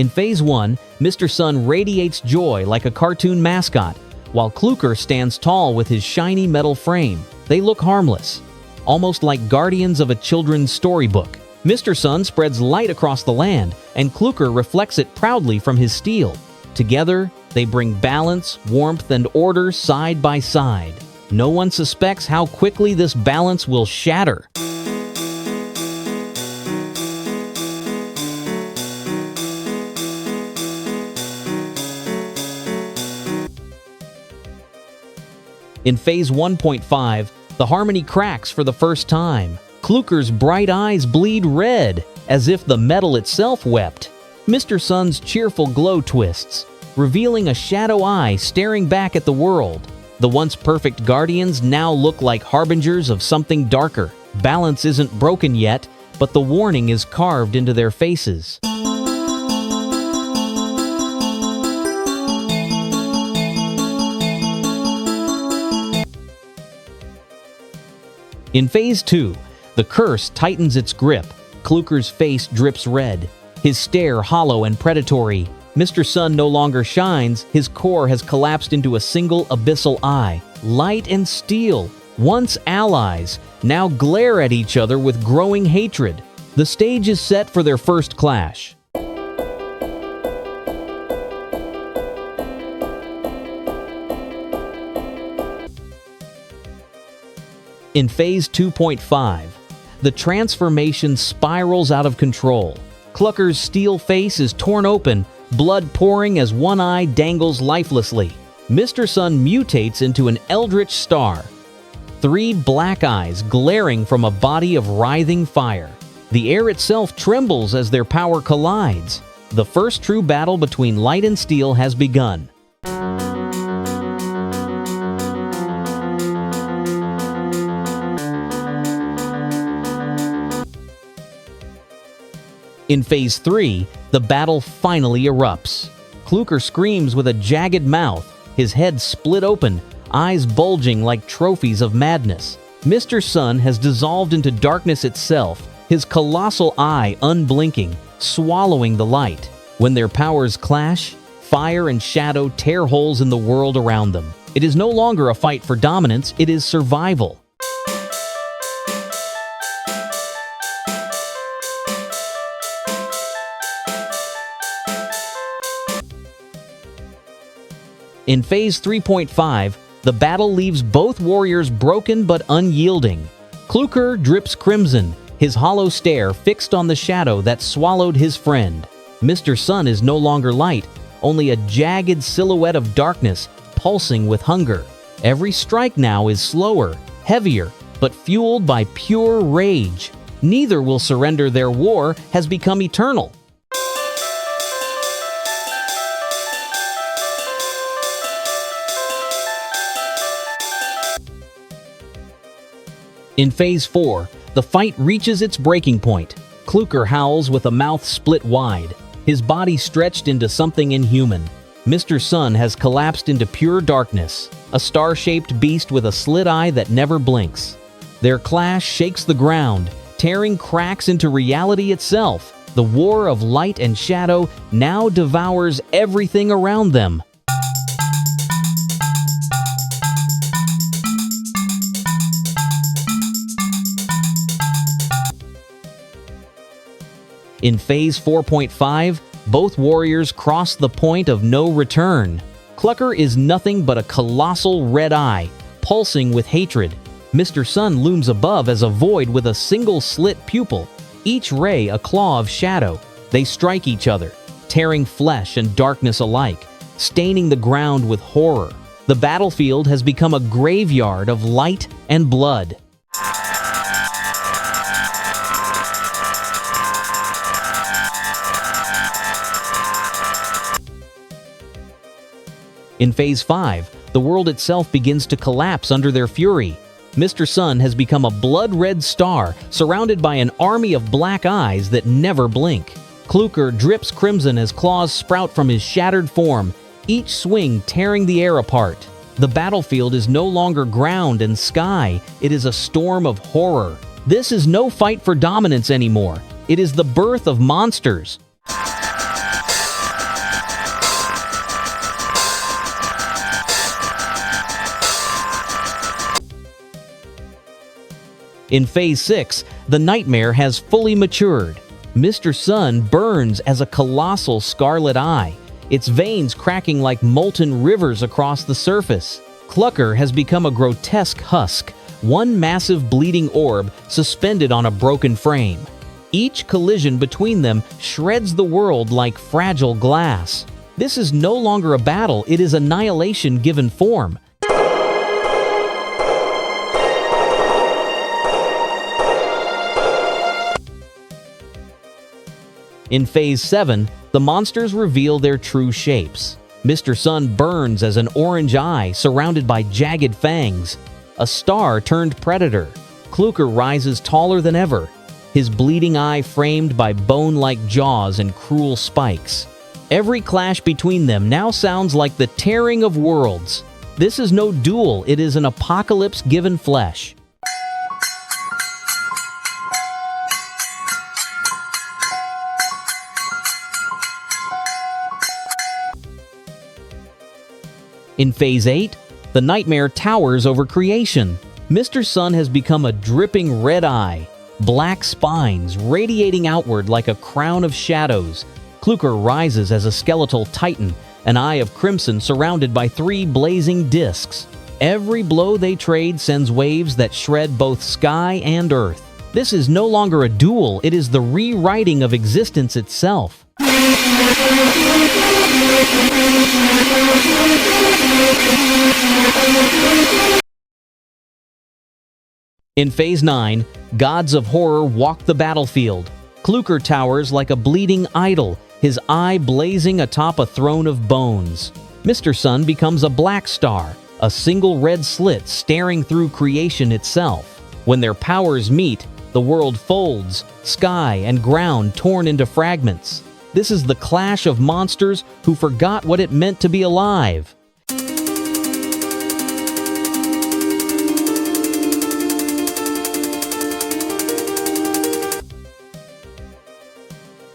In Phase 1, mr.sun radiates joy like a cartoon mascot, while Clukr stands tall with his shiny metal frame. They look harmless, almost like guardians of a children's storybook. mr.sun spreads light across the land, and Clukr reflects it proudly from his steel. Together, they bring balance, warmth, and order side by side. No one suspects how quickly this balance will shatter. In Phase 1.5, the harmony cracks for the first time. Clukr's bright eyes bleed red, as if the metal itself wept. mr.sun's cheerful glow twists, revealing a shadow eye staring back at the world. The once perfect guardians now look like harbingers of something darker. Balance isn't broken yet, but the warning is carved into their faces. In Phase 2, the curse tightens its grip. Clukr's face drips red, his stare hollow and predatory. mr.sun no longer shines, his core has collapsed into a single abyssal eye. Light and steel, once allies, now glare at each other with growing hatred. The stage is set for their first clash. In Phase 2.5, the transformation spirals out of control. Clukr's steel face is torn open, blood pouring as one eye dangles lifelessly. mr.sun mutates into an eldritch star, 3 black eyes glaring from a body of writhing fire. The air itself trembles as their power collides. The first true battle between light and steel has begun. In Phase 3, the battle finally erupts. Clukr screams with a jagged mouth, his head split open, eyes bulging like trophies of madness. mr.sun has dissolved into darkness itself, his colossal eye unblinking, swallowing the light. When their powers clash, fire and shadow tear holes in the world around them. It is no longer a fight for dominance, it is survival. In Phase 3.5, the battle leaves both warriors broken but unyielding. Clukr drips crimson, his hollow stare fixed on the shadow that swallowed his friend. mr.sun is no longer light, only a jagged silhouette of darkness pulsing with hunger. Every strike now is slower, heavier, but fueled by pure rage. Neither will surrender. Their war has become eternal. In Phase 4, the fight reaches its breaking point. Clukr howls with a mouth split wide, his body stretched into something inhuman. mr.sun has collapsed into pure darkness, a star-shaped beast with a slit eye that never blinks. Their clash shakes the ground, tearing cracks into reality itself. The war of light and shadow now devours everything around them. In Phase 4.5, both warriors cross the point of no return. Clukr is nothing but a colossal red eye, pulsing with hatred. mr.sun looms above as a void with a single slit pupil, each ray a claw of shadow. They strike each other, tearing flesh and darkness alike, staining the ground with horror. The battlefield has become a graveyard of light and blood. In Phase 5, the world itself begins to collapse under their fury. mr.sun has become a blood-red star, surrounded by an army of black eyes that never blink. Clukr drips crimson as claws sprout from his shattered form, each swing tearing the air apart. The battlefield is no longer ground and sky, it is a storm of horror. This is no fight for dominance anymore. It is the birth of monsters. In Phase 6, the nightmare has fully matured. Mr.Sun burns as a colossal scarlet eye, its veins cracking like molten rivers across the surface. Clukr has become a grotesque husk, one massive bleeding orb suspended on a broken frame. Each collision between them shreds the world like fragile glass. This is no longer a battle, it is annihilation given form. In Phase 7, the monsters reveal their true shapes. Mr.Sun burns as an orange eye surrounded by jagged fangs. A star turned predator. Clukr rises taller than ever, his bleeding eye framed by bone-like jaws and cruel spikes. Every clash between them now sounds like the tearing of worlds. This is no duel, it is an apocalypse given flesh. In Phase 8, the nightmare towers over creation. Mr.Sun has become a dripping red eye, black spines radiating outward like a crown of shadows. Clukr rises as a skeletal titan, an eye of crimson surrounded by 3 blazing discs. Every blow they trade sends waves that shred both sky and earth. This is no longer a duel, it is the rewriting of existence itself. In Phase 9, gods of horror walk the battlefield. Clukr towers like a bleeding idol, his eye blazing atop a throne of bones. Mr.Sun becomes a black star, a single red slit staring through creation itself. When their powers meet, the world folds, sky and ground torn into fragments. This is the clash of monsters who forgot what it meant to be alive.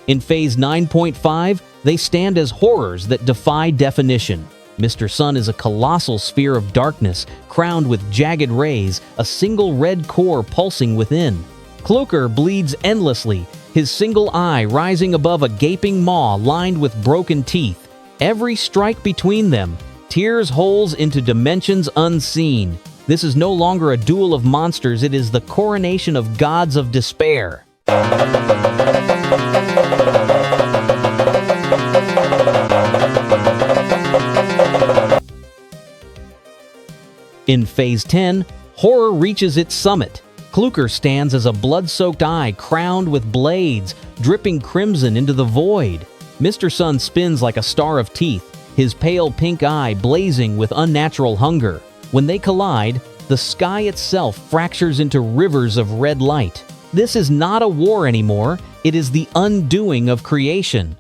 In Phase 9.5, they stand as horrors that defy definition. Mr.Sun is a colossal sphere of darkness, crowned with jagged rays, a single red core pulsing within. Clukr bleeds endlessly, his single eye rising above a gaping maw lined with broken teeth. Every strike between them tears holes into dimensions unseen. This is no longer a duel of monsters, it is the coronation of gods of despair. In Phase 10, horror reaches its summit. Clukr stands as a blood-soaked eye crowned with blades, dripping crimson into the void. Mr.Sun spins like a star of teeth, his pale pink eye blazing with unnatural hunger. When they collide, the sky itself fractures into rivers of red light. This is not a war anymore, it is the undoing of creation.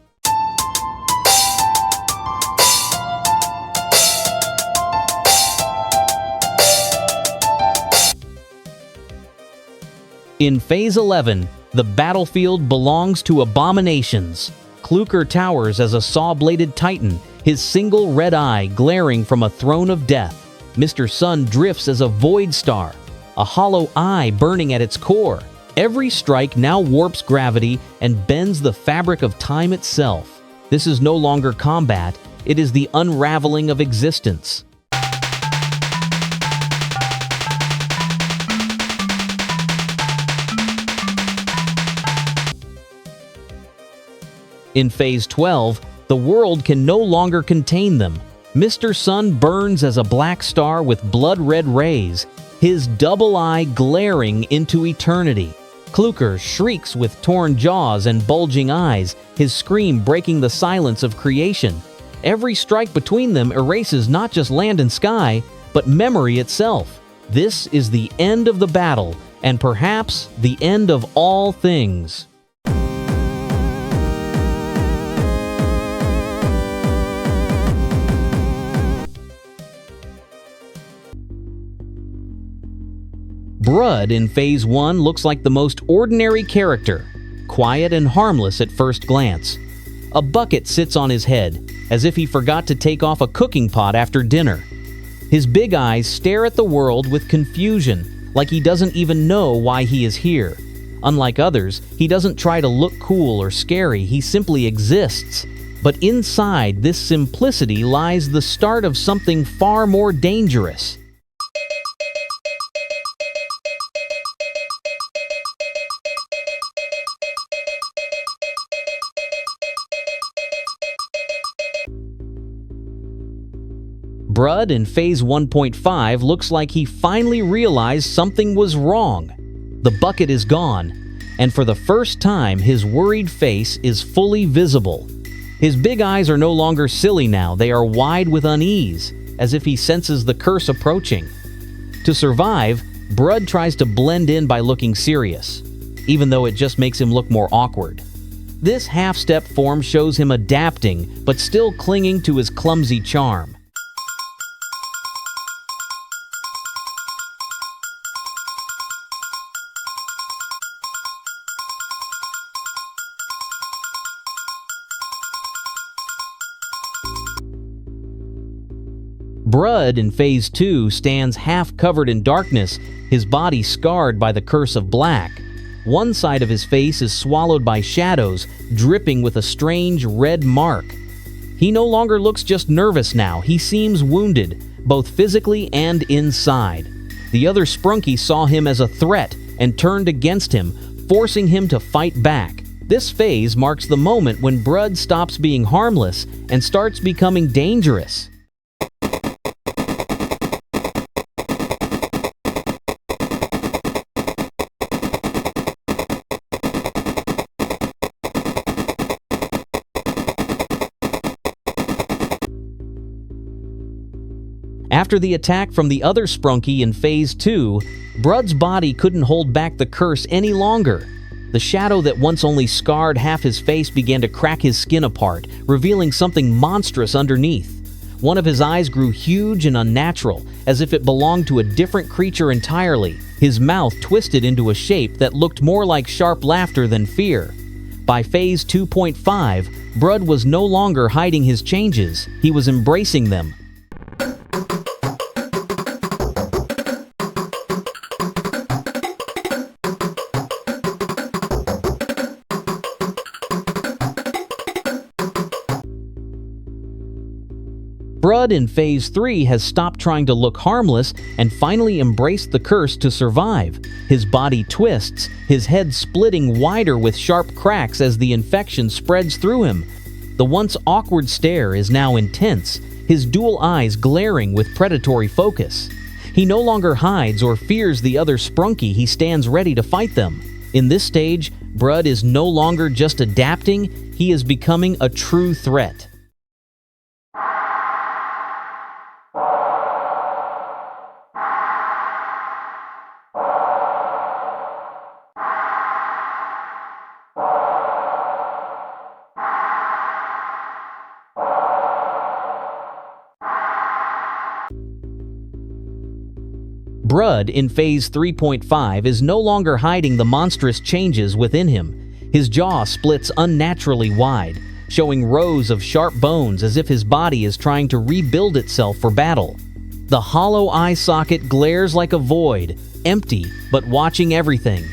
In Phase 11, the battlefield belongs to Abominations. Clukr towers as a saw-bladed titan, his single red eye glaring from a throne of death. Mr.Sun drifts as a void star, a hollow eye burning at its core. Every strike now warps gravity and bends the fabric of time itself. This is no longer combat, it is the unraveling of existence. In Phase 12, the world can no longer contain them. Mr.Sun burns as a black star with blood-red rays, his double eye glaring into eternity. Clukr shrieks with torn jaws and bulging eyes, his scream breaking the silence of creation. Every strike between them erases not just land and sky, but memory itself. This is the end of the battle, and perhaps the end of all things. Brud in Phase 1 looks like the most ordinary character, quiet and harmless at first glance. A bucket sits on his head, as if he forgot to take off a cooking pot after dinner. His big eyes stare at the world with confusion, like he doesn't even know why he is here. Unlike others, he doesn't try to look cool or scary, he simply exists. But inside this simplicity lies the start of something far more dangerous. Brud in Phase 1.5 looks like he finally realized something was wrong. The bucket is gone, and for the first time his worried face is fully visible. His big eyes are no longer silly now, they are wide with unease, as if he senses the curse approaching. To survive, Brud tries to blend in by looking serious, even though it just makes him look more awkward. This half-step form shows him adapting, but still clinging to his clumsy charm. Brud in Phase 2 stands half-covered in darkness, his body scarred by the curse of black. One side of his face is swallowed by shadows, dripping with a strange red mark. He no longer looks just nervous now, he seems wounded, both physically and inside. The other Sprunky saw him as a threat and turned against him, forcing him to fight back. This phase marks the moment when Brud stops being harmless and starts becoming dangerous. After the attack from the other Sprunky in Phase 2, Brud's body couldn't hold back the curse any longer. The shadow that once only scarred half his face began to crack his skin apart, revealing something monstrous underneath. One of his eyes grew huge and unnatural, as if it belonged to a different creature entirely. His mouth twisted into a shape that looked more like sharp laughter than fear. By Phase 2.5, Brud was no longer hiding his changes, he was embracing them. Brud in Phase 3 has stopped trying to look harmless and finally embraced the curse to survive. His body twists, his head splitting wider with sharp cracks as the infection spreads through him. The once awkward stare is now intense, his dual eyes glaring with predatory focus. He no longer hides or fears the other Sprunky, he stands ready to fight them. In this stage, Brud is no longer just adapting, he is becoming a true threat. Brud in Phase 3.5 is no longer hiding the monstrous changes within him. His jaw splits unnaturally wide, showing rows of sharp bones as if his body is trying to rebuild itself for battle. The hollow eye socket glares like a void, empty but watching everything.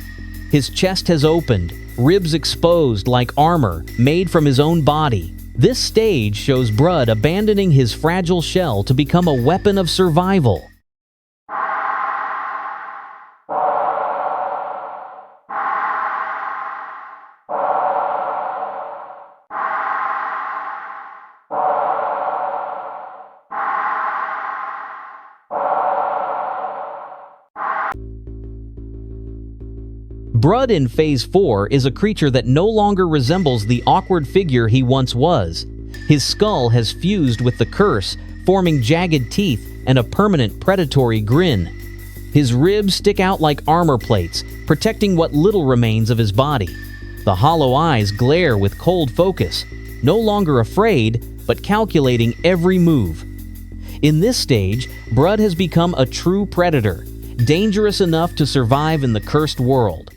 His chest has opened, ribs exposed like armor made from his own body. This stage shows Brud abandoning his fragile shell to become a weapon of survival. Brud in Phase 4 is a creature that no longer resembles the awkward figure he once was. His skull has fused with the curse, forming jagged teeth and a permanent predatory grin. His ribs stick out like armor plates, protecting what little remains of his body. The hollow eyes glare with cold focus, no longer afraid, but calculating every move. In this stage, Brud has become a true predator, dangerous enough to survive in the cursed world.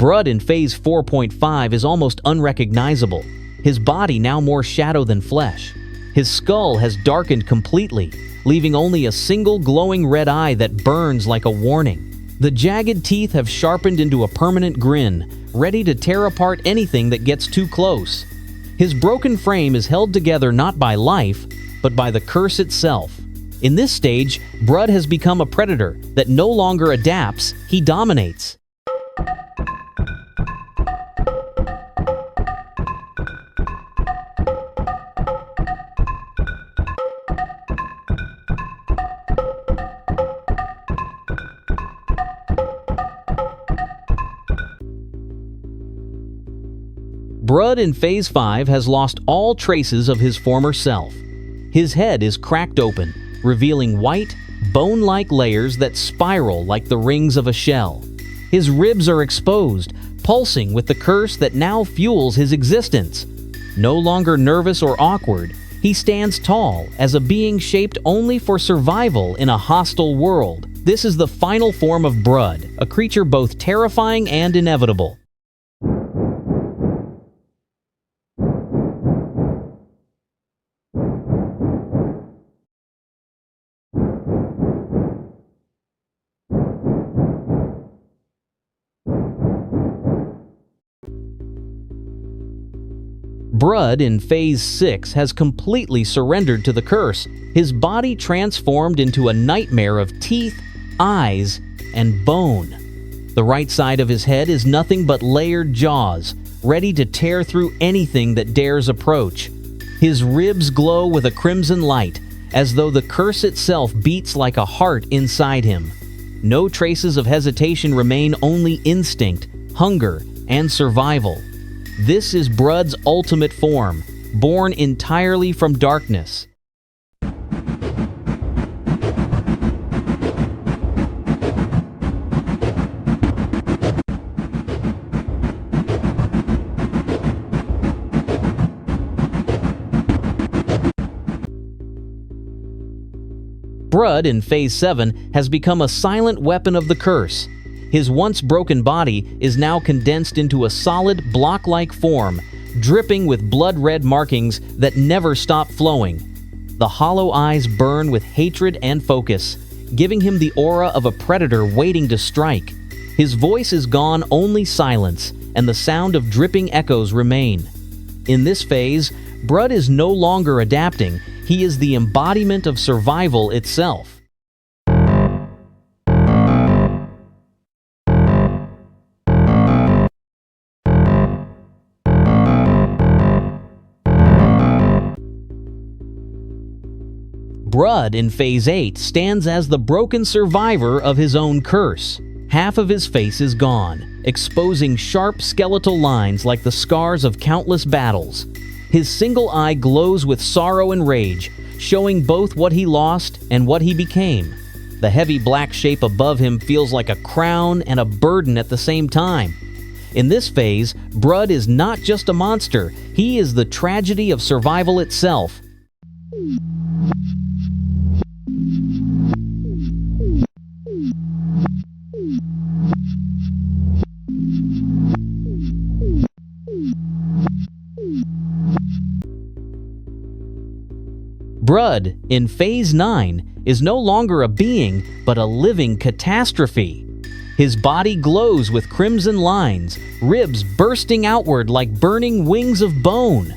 Brud in Phase 4.5 is almost unrecognizable, his body now more shadow than flesh. His skull has darkened completely, leaving only a single glowing red eye that burns like a warning. The jagged teeth have sharpened into a permanent grin, ready to tear apart anything that gets too close. His broken frame is held together not by life, but by the curse itself. In this stage, Brud has become a predator that no longer adapts, he dominates. Brud in Phase 5 has lost all traces of his former self. His head is cracked open, revealing white, bone-like layers that spiral like the rings of a shell. His ribs are exposed, pulsing with the curse that now fuels his existence. No longer nervous or awkward, he stands tall as a being shaped only for survival in a hostile world. This is the final form of Brud, a creature both terrifying and inevitable. Brud in Phase 6 has completely surrendered to the curse, his body transformed into a nightmare of teeth, eyes, and bone. The right side of his head is nothing but layered jaws, ready to tear through anything that dares approach. His ribs glow with a crimson light, as though the curse itself beats like a heart inside him. No traces of hesitation remain, only instinct, hunger, and survival. This is Brud's ultimate form, born entirely from darkness. Brud in Phase 7 has become a silent weapon of the curse. His once broken body is now condensed into a solid, block-like form, dripping with blood-red markings that never stop flowing. The hollow eyes burn with hatred and focus, giving him the aura of a predator waiting to strike. His voice is gone, only silence, and the sound of dripping echoes remain. In this phase, Brud is no longer adapting, he is the embodiment of survival itself. Brud in Phase 8 stands as the broken survivor of his own curse. Half of his face is gone, exposing sharp skeletal lines like the scars of countless battles. His single eye glows with sorrow and rage, showing both what he lost and what he became. The heavy black shape above him feels like a crown and a burden at the same time. In this phase, Brud is not just a monster, he is the tragedy of survival itself. Brud in Phase 9 is no longer a being, but a living catastrophe. His body glows with crimson lines, ribs bursting outward like burning wings of bone.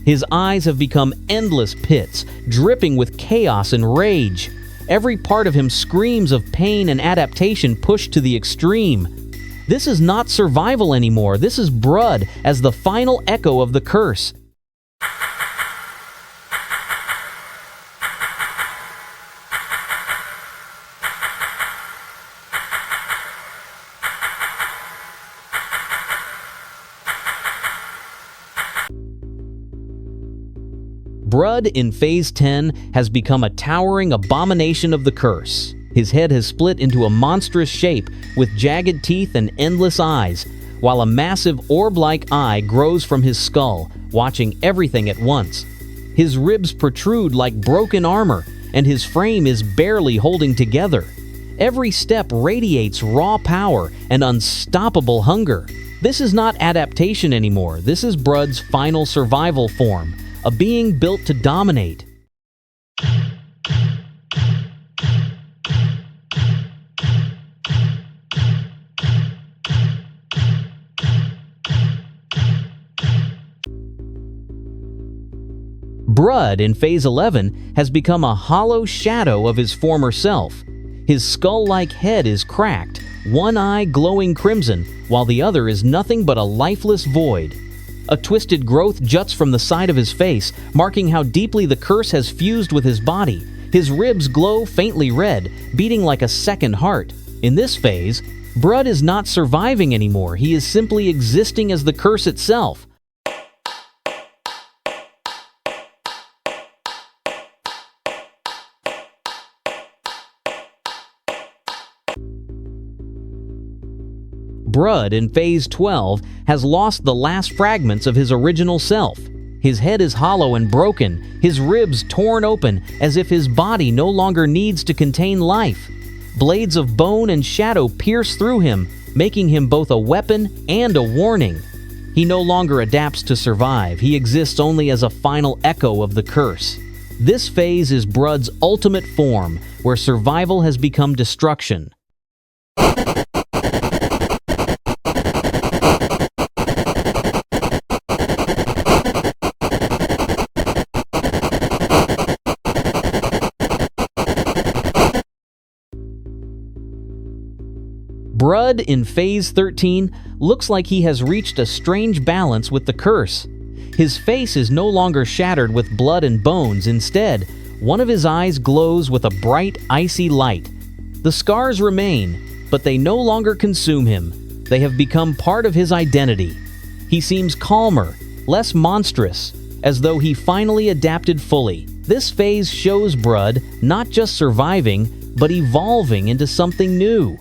His eyes have become endless pits, dripping with chaos and rage. Every part of him screams of pain and adaptation pushed to the extreme. This is not survival anymore, this is Brud as the final echo of the curse. Brud in Phase 10 has become a towering abomination of the curse. His head has split into a monstrous shape with jagged teeth and endless eyes, while a massive orb-like eye grows from his skull, watching everything at once. His ribs protrude like broken armor, and his frame is barely holding together. Every step radiates raw power and unstoppable hunger. This is not adaptation anymore. This is Brud's final survival form, a being built to dominate. Brud, in Phase 11, has become a hollow shadow of his former self. His skull-like head is cracked, one eye glowing crimson, while the other is nothing but a lifeless void. A twisted growth juts from the side of his face, marking how deeply the curse has fused with his body. His ribs glow faintly red, beating like a second heart. In this phase, Brud is not surviving anymore. He is simply existing as the curse itself. Brud, in Phase 12, has lost the last fragments of his original self. His head is hollow and broken, his ribs torn open as if his body no longer needs to contain life. Blades of bone and shadow pierce through him, making him both a weapon and a warning. He no longer adapts to survive, he exists only as a final echo of the curse. This phase is Brud's ultimate form, where survival has become destruction. Brud, in Phase 13, looks like he has reached a strange balance with the curse. His face is no longer shattered with blood and bones. Instead, one of his eyes glows with a bright, icy light. The scars remain, but they no longer consume him. They have become part of his identity. He seems calmer, less monstrous, as though he finally adapted fully. This phase shows Brud not just surviving, but evolving into something new.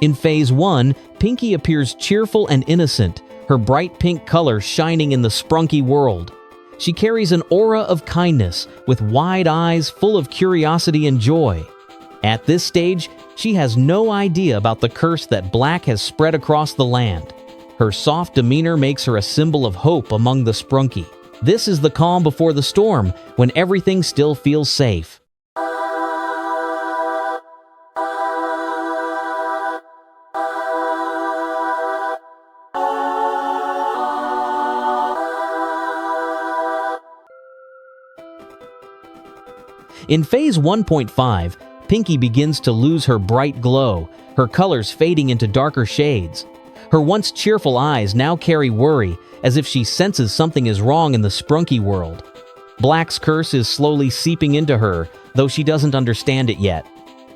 In Phase 1, Pinky appears cheerful and innocent, her bright pink color shining in the Sprunky world. She carries an aura of kindness, with wide eyes full of curiosity and joy. At this stage, she has no idea about the curse that black has spread across the land. Her soft demeanor makes her a symbol of hope among the Sprunky. This is the calm before the storm, when everything still feels safe. In Phase 1.5, Pinky begins to lose her bright glow, her colors fading into darker shades. Her once cheerful eyes now carry worry, as if she senses something is wrong in the Sprunky world. Black's curse is slowly seeping into her, though she doesn't understand it yet.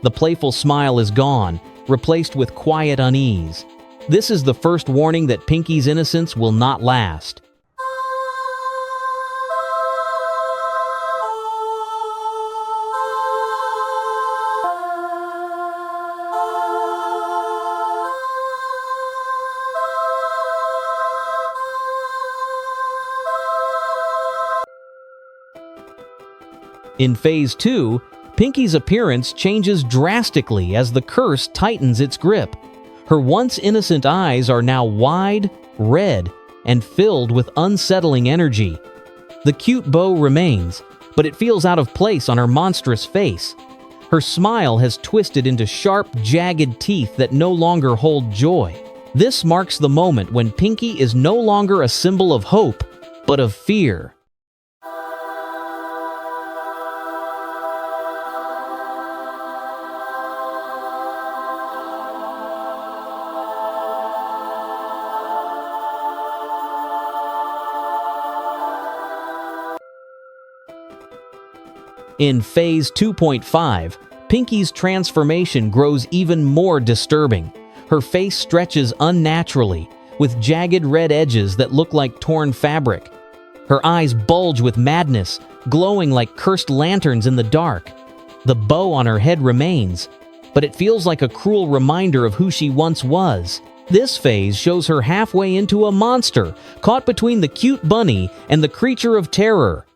The playful smile is gone, replaced with quiet unease. This is the first warning that Pinky's innocence will not last. In Phase 2, Pinky's appearance changes drastically as the curse tightens its grip. Her once innocent eyes are now wide, red, and filled with unsettling energy. The cute bow remains, but it feels out of place on her monstrous face. Her smile has twisted into sharp, jagged teeth that no longer hold joy. This marks the moment when Pinky is no longer a symbol of hope, but of fear. In Phase 2.5, Pinky's transformation grows even more disturbing. Her face stretches unnaturally, with jagged red edges that look like torn fabric. Her eyes bulge with madness, glowing like cursed lanterns in the dark. The bow on her head remains, but it feels like a cruel reminder of who she once was. This phase shows her halfway into a monster, caught between the cute bunny and the creature of terror.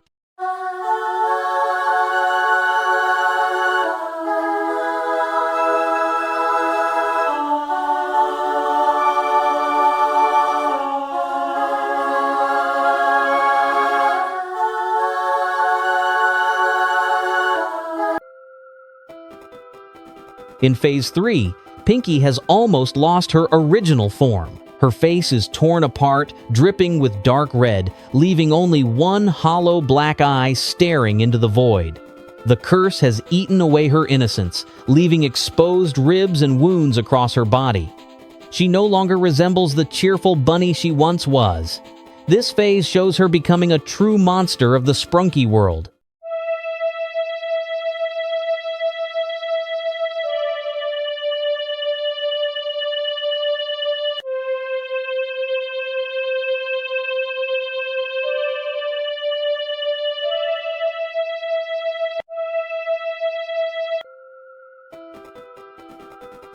In Phase 3, Pinky has almost lost her original form. Her face is torn apart, dripping with dark red, leaving only one hollow black eye staring into the void. The curse has eaten away her innocence, leaving exposed ribs and wounds across her body. She no longer resembles the cheerful bunny she once was. This phase shows her becoming a true monster of the Sprunky world.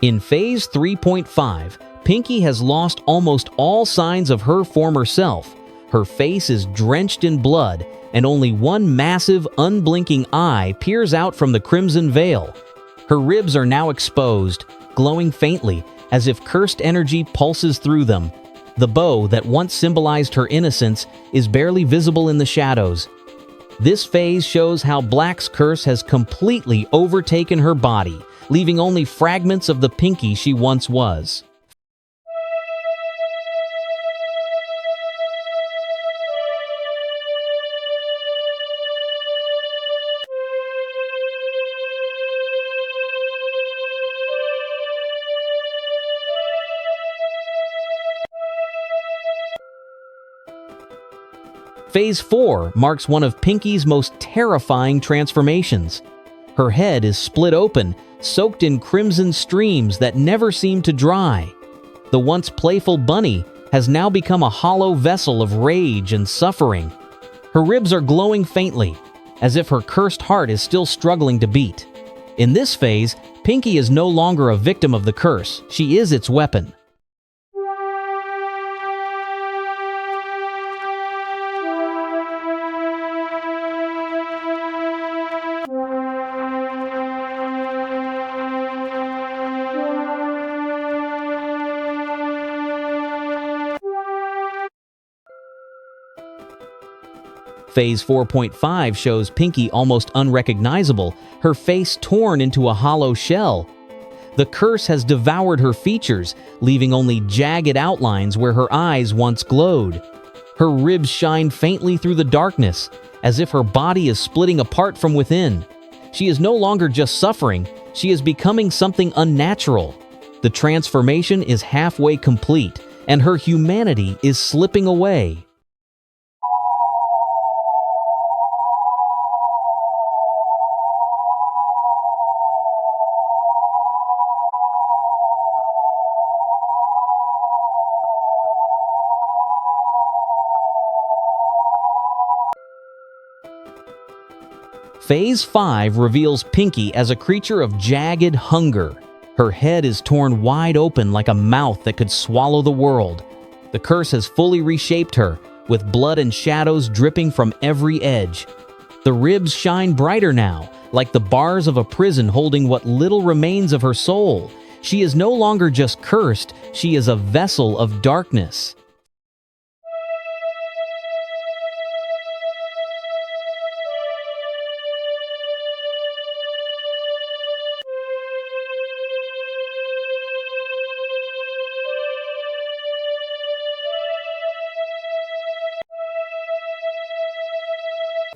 In Phase 3.5, Pinky has lost almost all signs of her former self. Her face is drenched in blood, and only one massive, unblinking eye peers out from the crimson veil. Her ribs are now exposed, glowing faintly, as if cursed energy pulses through them. The bow that once symbolized her innocence is barely visible in the shadows. This phase shows how Black's curse has completely overtaken her body, leaving only fragments of the Pinky she once was. Phase 4 marks one of Pinky's most terrifying transformations. Her head is split open, soaked in crimson streams that never seem to dry. The once playful bunny has now become a hollow vessel of rage and suffering. Her ribs are glowing faintly, as if her cursed heart is still struggling to beat. In this phase, Pinky is no longer a victim of the curse, she is its weapon. Phase 4.5 shows Pinky almost unrecognizable, her face torn into a hollow shell. The curse has devoured her features, leaving only jagged outlines where her eyes once glowed. Her ribs shine faintly through the darkness, as if her body is splitting apart from within. She is no longer just suffering, she is becoming something unnatural. The transformation is halfway complete, and her humanity is slipping away. Phase 5 reveals Pinky as a creature of jagged hunger. Her head is torn wide open like a mouth that could swallow the world. The curse has fully reshaped her, with blood and shadows dripping from every edge. The ribs shine brighter now, like the bars of a prison holding what little remains of her soul. She is no longer just cursed, she is a vessel of darkness.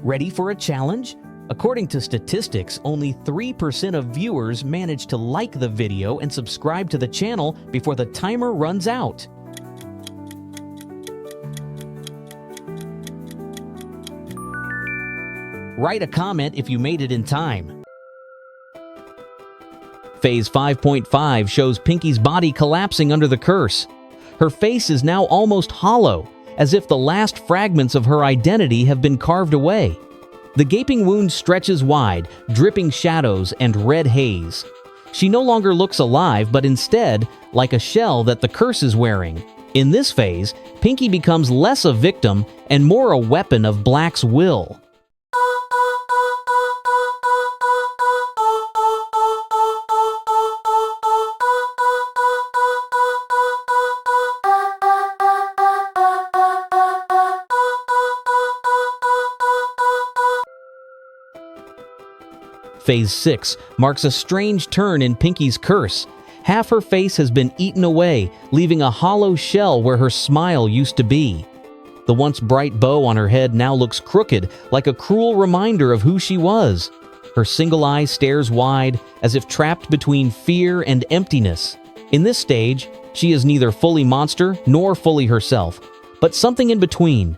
Ready for a challenge? According to statistics, only 3% of viewers manage to like the video and subscribe to the channel before the timer runs out. Write a comment if you made it in time. Phase 5.5 shows Pinky's body collapsing under the curse. Her face is now almost hollow, as if the last fragments of her identity have been carved away. The gaping wound stretches wide, dripping shadows and red haze. She no longer looks alive, but instead like a shell that the curse is wearing. In this phase, Pinky becomes less a victim and more a weapon of Black's will. Phase 6 marks a strange turn in Pinky's curse. Half her face has been eaten away, leaving a hollow shell where her smile used to be. The once bright bow on her head now looks crooked, like a cruel reminder of who she was. Her single eye stares wide, as if trapped between fear and emptiness. In this stage, she is neither fully monster nor fully herself, but something in between.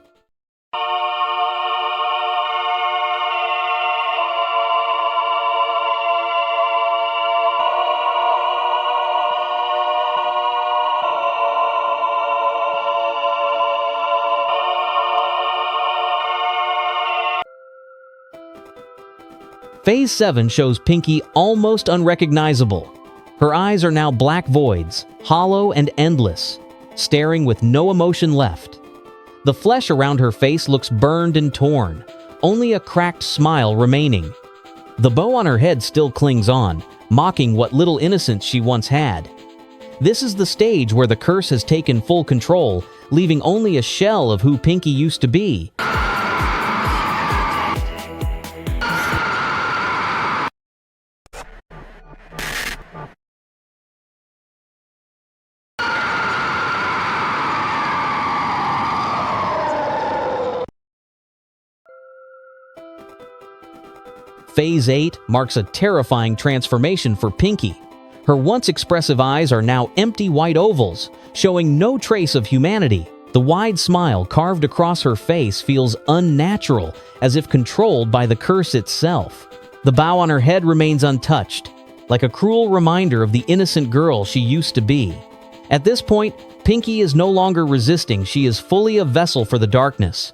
Phase 7 shows Pinky almost unrecognizable. Her eyes are now black voids, hollow and endless, staring with no emotion left. The flesh around her face looks burned and torn, only a cracked smile remaining. The bow on her head still clings on, mocking what little innocence she once had. This is the stage where the curse has taken full control, leaving only a shell of who Pinky used to be. Phase 8 marks a terrifying transformation for Pinky. Her once expressive eyes are now empty white ovals, showing no trace of humanity. The wide smile carved across her face feels unnatural, as if controlled by the curse itself. The bow on her head remains untouched, like a cruel reminder of the innocent girl she used to be. At this point, Pinky is no longer resisting, she is fully a vessel for the darkness.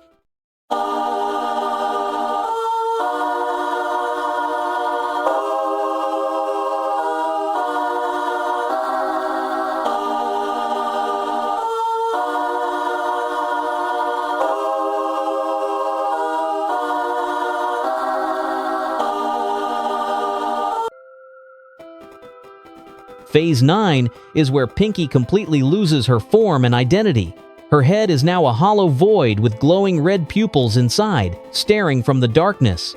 Phase 9 is where Pinky completely loses her form and identity. Her head is now a hollow void with glowing red pupils inside, staring from the darkness.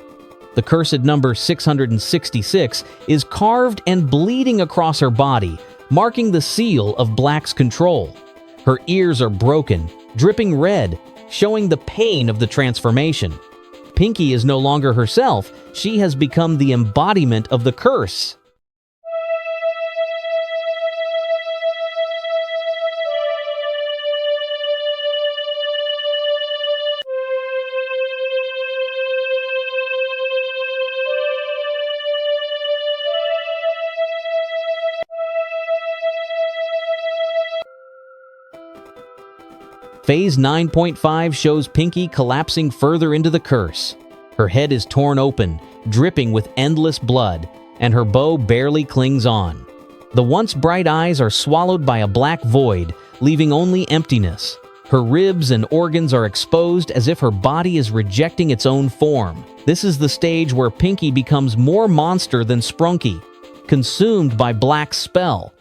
The cursed number 666 is carved and bleeding across her body, marking the seal of Black's control. Her ears are broken, dripping red, showing the pain of the transformation. Pinky is no longer herself, she has become the embodiment of the curse. Phase 9.5 shows Pinky collapsing further into the curse. Her head is torn open, dripping with endless blood, and her bow barely clings on. The once bright eyes are swallowed by a black void, leaving only emptiness. Her ribs and organs are exposed as if her body is rejecting its own form. This is the stage where Pinky becomes more monster than Sprunky, consumed by Black's spell.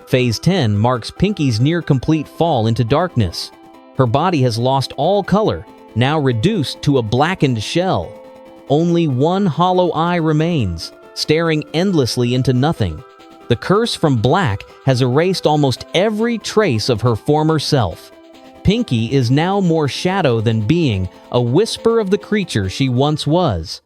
Phase 10 marks Pinky's near-complete fall into darkness. Her body has lost all color, now reduced to a blackened shell. Only one hollow eye remains, staring endlessly into nothing. The curse from Black has erased almost every trace of her former self. Pinky is now more shadow than being, a whisper of the creature she once was.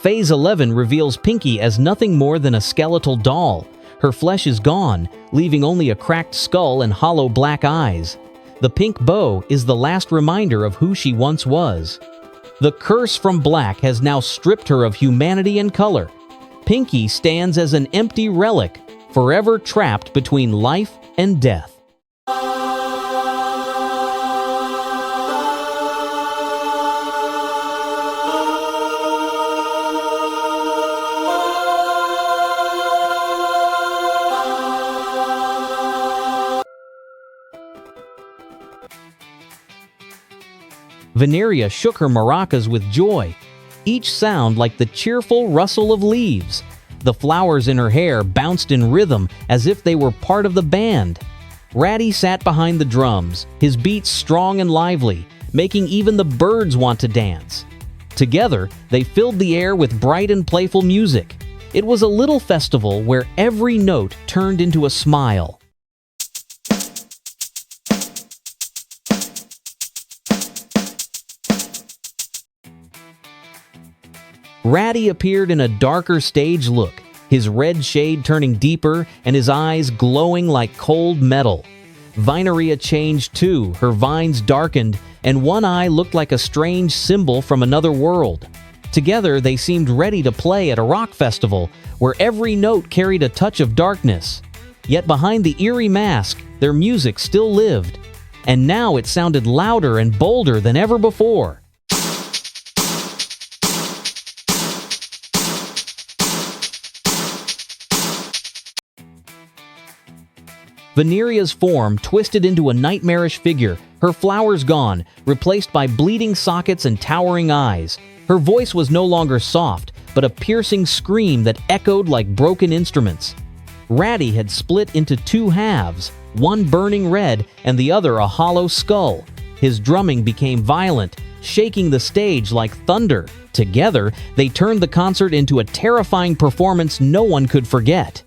Phase 11 reveals Pinki as nothing more than a skeletal doll. Her flesh is gone, leaving only a cracked skull and hollow black eyes. The pink bow is the last reminder of who she once was. The curse from black has now stripped her of humanity and color. Pinki stands as an empty relic, forever trapped between life and death. Vineria shook her maracas with joy, each sound like the cheerful rustle of leaves. The flowers in her hair bounced in rhythm as if they were part of the band. Raddy sat behind the drums, his beats strong and lively, making even the birds want to dance. Together, they filled the air with bright and playful music. It was a little festival where every note turned into a smile. Raddy appeared in a darker stage look, his red shade turning deeper and his eyes glowing like cold metal. Vineria changed too, her vines darkened, and one eye looked like a strange symbol from another world. Together, they seemed ready to play at a rock festival, where every note carried a touch of darkness. Yet behind the eerie mask, their music still lived. And now it sounded louder and bolder than ever before. Vineria's form twisted into a nightmarish figure, her flowers gone, replaced by bleeding sockets and towering eyes. Her voice was no longer soft, but a piercing scream that echoed like broken instruments. Raddy had split into two halves, one burning red and the other a hollow skull. His drumming became violent, shaking the stage like thunder. Together, they turned the concert into a terrifying performance no one could forget.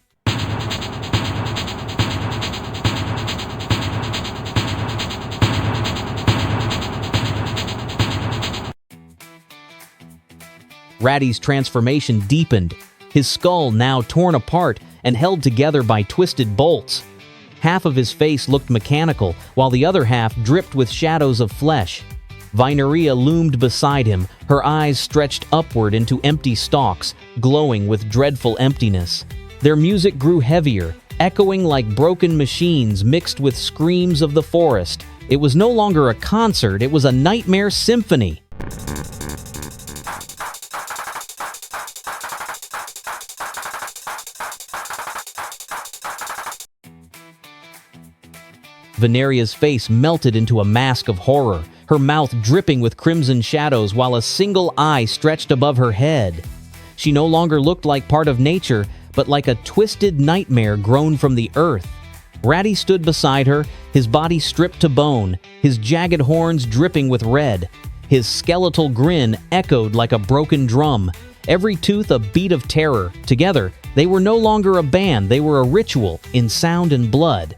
Raddy's transformation deepened, his skull now torn apart and held together by twisted bolts. Half of his face looked mechanical, while the other half dripped with shadows of flesh. Vineria loomed beside him, her eyes stretched upward into empty stalks, glowing with dreadful emptiness. Their music grew heavier, echoing like broken machines mixed with screams of the forest. It was no longer a concert, it was a nightmare symphony. Vineria's face melted into a mask of horror, her mouth dripping with crimson shadows while a single eye stretched above her head. She no longer looked like part of nature, but like a twisted nightmare grown from the earth. Raddy stood beside her, his body stripped to bone, his jagged horns dripping with red. His skeletal grin echoed like a broken drum, every tooth a beat of terror. Together, they were no longer a band, they were a ritual in sound and blood.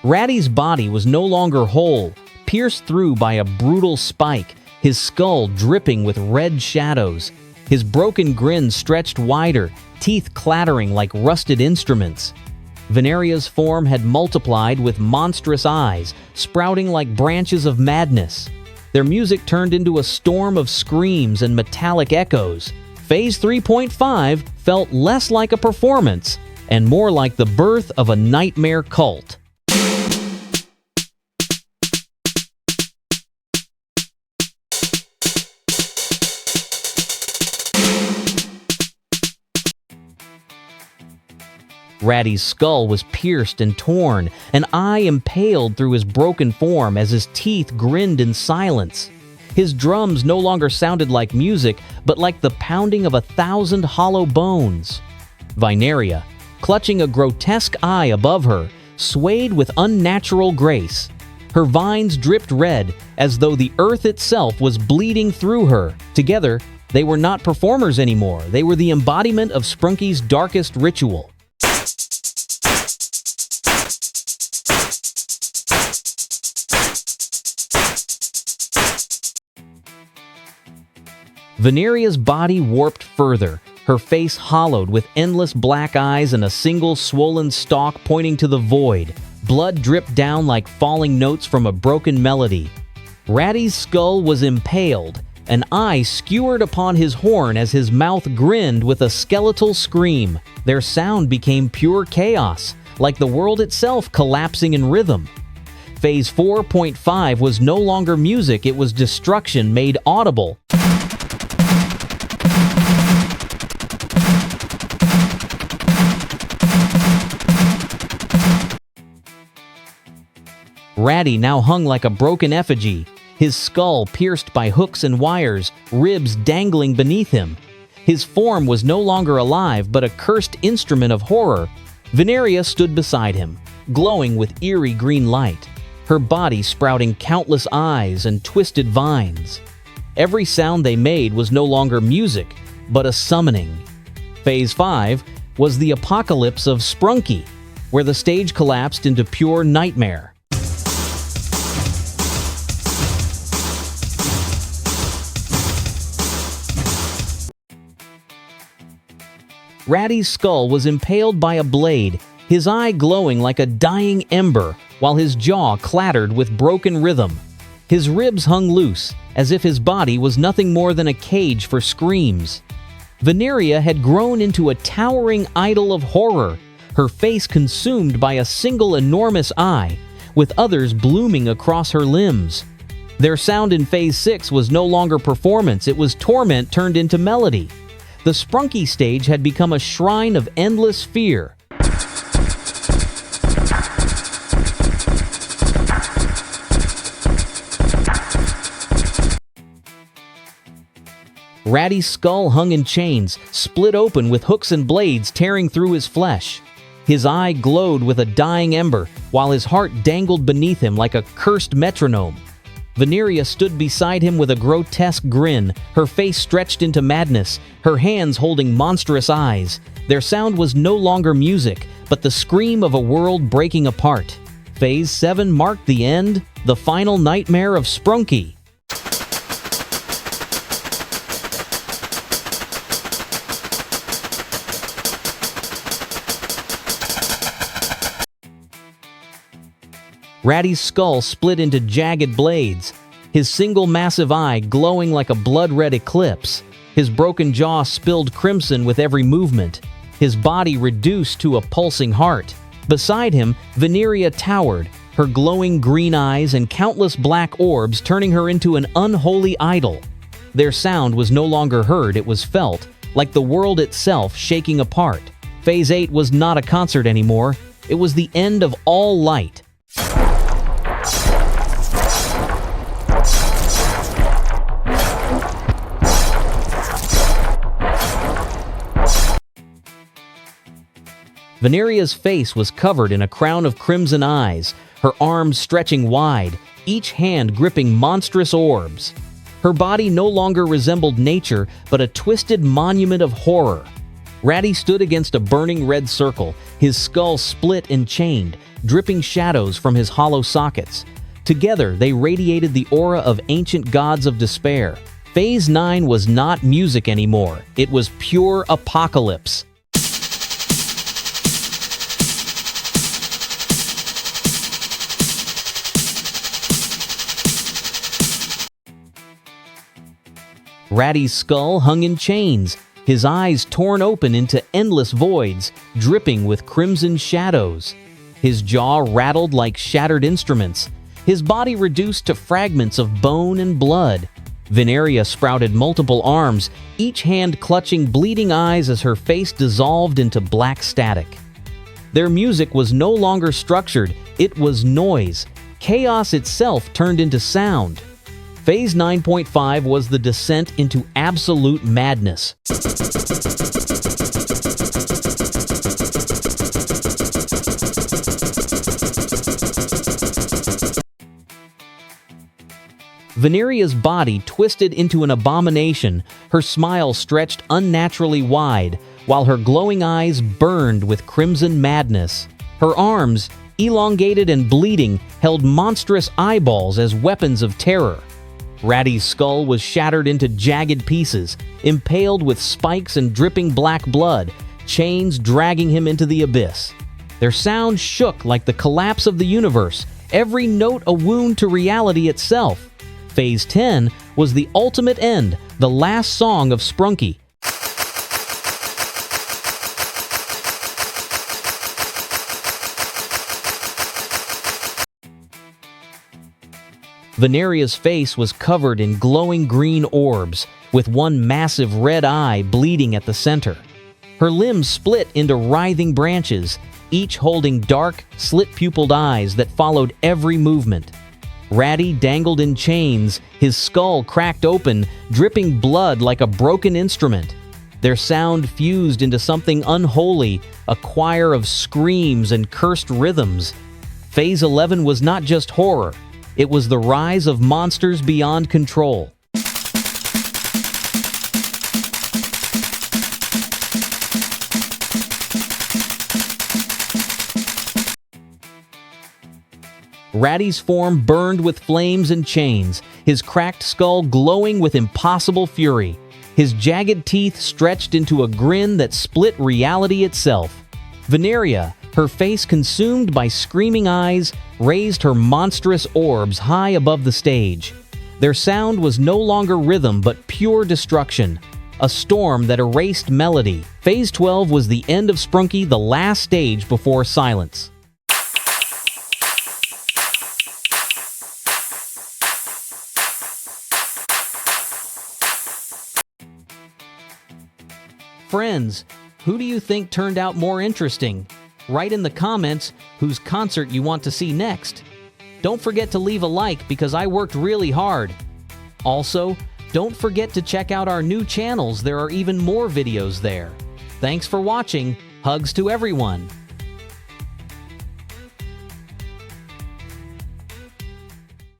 Raddy's body was no longer whole, pierced through by a brutal spike, his skull dripping with red shadows. His broken grin stretched wider, teeth clattering like rusted instruments. Vineria's form had multiplied with monstrous eyes, sprouting like branches of madness. Their music turned into a storm of screams and metallic echoes. Phase 3.5 felt less like a performance and more like the birth of a nightmare cult. Raddy's skull was pierced and torn, an eye impaled through his broken form as his teeth grinned in silence. His drums no longer sounded like music, but like the pounding of 1,000 hollow bones. Vineria, clutching a grotesque eye above her, swayed with unnatural grace. Her vines dripped red, as though the earth itself was bleeding through her. Together, they were not performers anymore, they were the embodiment of Sprunky's darkest ritual. Vineria's body warped further, her face hollowed with endless black eyes and a single swollen stalk pointing to the void. Blood dripped down like falling notes from a broken melody. Raddy's skull was impaled, an eye skewered upon his horn as his mouth grinned with a skeletal scream. Their sound became pure chaos, like the world itself collapsing in rhythm. Phase 4.5 was no longer music, it was destruction made audible. Raddy now hung like a broken effigy, his skull pierced by hooks and wires, ribs dangling beneath him. His form was no longer alive, but a cursed instrument of horror. Vineria stood beside him, glowing with eerie green light, her body sprouting countless eyes and twisted vines. Every sound they made was no longer music, but a summoning. Phase 5 was the apocalypse of Sprunky, where the stage collapsed into pure nightmare. Raddy's skull was impaled by a blade, his eye glowing like a dying ember, while his jaw clattered with broken rhythm. His ribs hung loose, as if his body was nothing more than a cage for screams. Vineria had grown into a towering idol of horror, her face consumed by a single enormous eye, with others blooming across her limbs. Their sound in Phase 6 was no longer performance, it was torment turned into melody. The Sprunky stage had become a shrine of endless fear. Raddy's skull hung in chains, split open with hooks and blades tearing through his flesh. His eye glowed with a dying ember, while his heart dangled beneath him like a cursed metronome. Vineria stood beside him with a grotesque grin, her face stretched into madness, her hands holding monstrous eyes. Their sound was no longer music, but the scream of a world breaking apart. Phase 7 marked the end, the final nightmare of Sprunky. Raddy's skull split into jagged blades, his single massive eye glowing like a blood-red eclipse. His broken jaw spilled crimson with every movement, his body reduced to a pulsing heart. Beside him, Vineria towered, her glowing green eyes and countless black orbs turning her into an unholy idol. Their sound was no longer heard, it was felt, like the world itself shaking apart. Phase 8 was not a concert anymore, it was the end of all light. Vineria's face was covered in a crown of crimson eyes, her arms stretching wide, each hand gripping monstrous orbs. Her body no longer resembled nature, but a twisted monument of horror. Raddy stood against a burning red circle, his skull split and chained, dripping shadows from his hollow sockets. Together, they radiated the aura of ancient gods of despair. Phase 9 was not music anymore, it was pure apocalypse. Raddy's skull hung in chains, his eyes torn open into endless voids, dripping with crimson shadows. His jaw rattled like shattered instruments, his body reduced to fragments of bone and blood. Vineria sprouted multiple arms, each hand clutching bleeding eyes as her face dissolved into black static. Their music was no longer structured, it was noise. Chaos itself turned into sound. Phase 9.5 was the descent into absolute madness. Vineria's body twisted into an abomination, her smile stretched unnaturally wide, while her glowing eyes burned with crimson madness. Her arms, elongated and bleeding, held monstrous eyeballs as weapons of terror. Raddy's skull was shattered into jagged pieces, impaled with spikes and dripping black blood, chains dragging him into the abyss. Their sound shook like the collapse of the universe, every note a wound to reality itself. Phase 10 was the ultimate end, the last song of Sprunky. Vineria's face was covered in glowing green orbs, with one massive red eye bleeding at the center. Her limbs split into writhing branches, each holding dark, slit-pupiled eyes that followed every movement. Raddy dangled in chains, his skull cracked open, dripping blood like a broken instrument. Their sound fused into something unholy, a choir of screams and cursed rhythms. Phase 11 was not just horror. It was the rise of monsters beyond control. Raddy's form burned with flames and chains, his cracked skull glowing with impossible fury. His jagged teeth stretched into a grin that split reality itself. Vineria, her face consumed by screaming eyes, raised her monstrous orbs high above the stage. Their sound was no longer rhythm but pure destruction, a storm that erased melody. Phase 12 was the end of Sprunky, the last stage before silence. Friends, who do you think turned out more interesting? Write in the comments whose concert you want to see next. Don't forget to leave a like because I worked really hard. Also, don't forget to check out our new channels. There are even more videos there. Thanks for watching. Hugs to everyone.